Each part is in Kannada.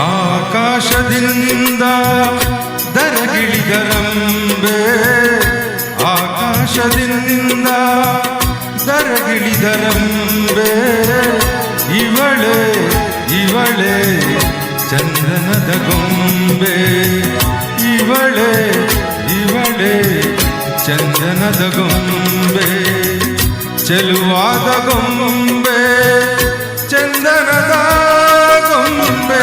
ಆಕಾಶದಿಂದ ದರಗಿಳಿದರಂಬೆ, ಆಕಾಶದಿಂದ ದರಗಿಳಿದರಂಬೆ, ಇವಳೆ ಇವಳೆ ಚಂದನದ ಗೊಂಬೆ, ಇವಳೆ ಇವಳೆ ಚಂದನದ ಗೊಂಬೆ, ಚೆಲುವಾದ ಗೊಂಬೆ ಚಂದನದ ಗೊಂಬೆ.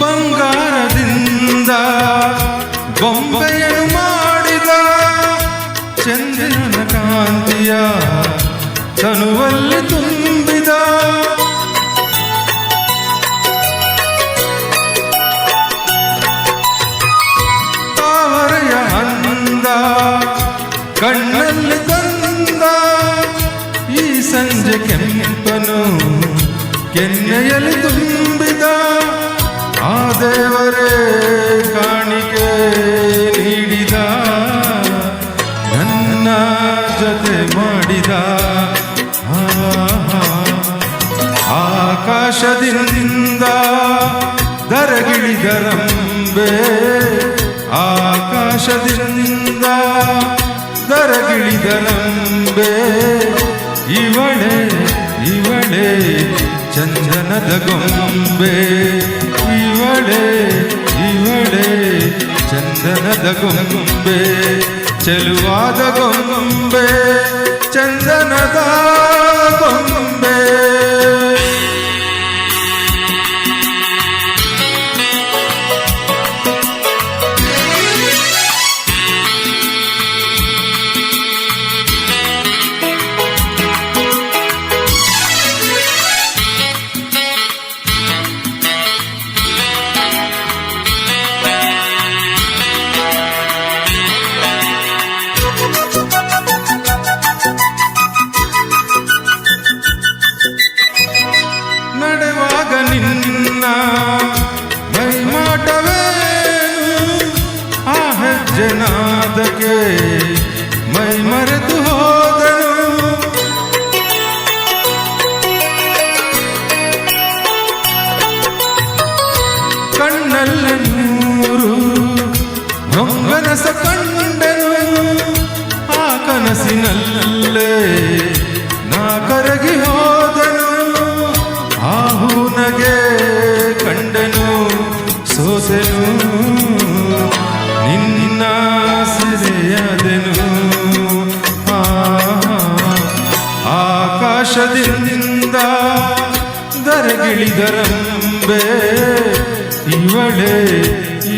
ಬಂಗಾರದಿಂದ ಬೊಂಬೆಯನ್ನು ಮಾಡಿದ, ಚಂದ್ರನ ಕಾಂತಿಯ ತನುವಲ್ಲಿ ತುಂಬಿದ, ತಾವರೆಯ ಅಂದ ಕಣ್ಣಲ್ಲಿ ತಂದ, ಈ ಸಂಜೆ ಕೆಂಪನು ಕೆನ್ನೆಯಲ್ಲಿ ತುಂಬಿದ, ಆ ದೇವರೇ ಕಾಣಿಕೆ ನೀಡಿದ, ನನ್ನ ಜೊತೆ ಮಾಡಿದ. ಆಕಾಶದಿಂದ ದರಗಿಳಿದರಂಬೆ, ಆಕಾಶದಿಂದ ದರಗಿಳಿದರಂಬೆ, ಇವಳೆ ಇವಳೆ ಚಂದನದ ಗೊಂಬೆ, ಇವಳೆ ಇವಳೆ ಚಂದನದ ಗೊಂಬೆ, ಚೆಲುವಾದ ಗೊಂಬೆ ಚಂದನದ ಗೊಂಬೆ. ನಡೆವಾಗ ನಿನ್ನ ಮೈಮಾಟವೇನು, ಆ ಹೆಜ್ಜೆನಾದಕ್ಕೆ ಮೈ ಮರೆತು ಹೋದನು, ಕಣ್ಣಲ್ಲಿ ನೂರು ನೊಂಗನಸ ಕಂಡನು, ಆ ಕನಸಿನಲ್ಲೇ ನಾ ಕರಗಿ ಹೋದನು, ಆಹುನಗೆ ಕಂಡನು ಸೋಸೆನು, ನಿನ್ನ ಸೆರೆಯಾದೆನು. ಆಕಾಶದಿಂದ ದರಗಿಳಿದರಂಬೆ, ಇವಳೆ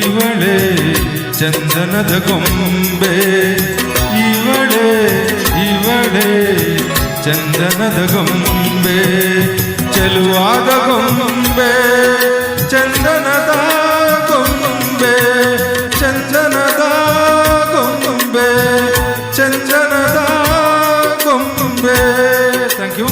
ಇವಳೆ ಚಂದನದ ಗೊಂಬೆ, ಇವಳೆ ಇವಳೆ ಚಂದನದ ಗೊಂಬೆ, ಚೆಲುವಾದ ಗೊಂಬೆ ಚಂದನದ ಗೊಂಬೆ, ಚಂದನದ ಗೊಂಬೆ ಚಂದನದ ಗೊಂಬೆ. Thank you.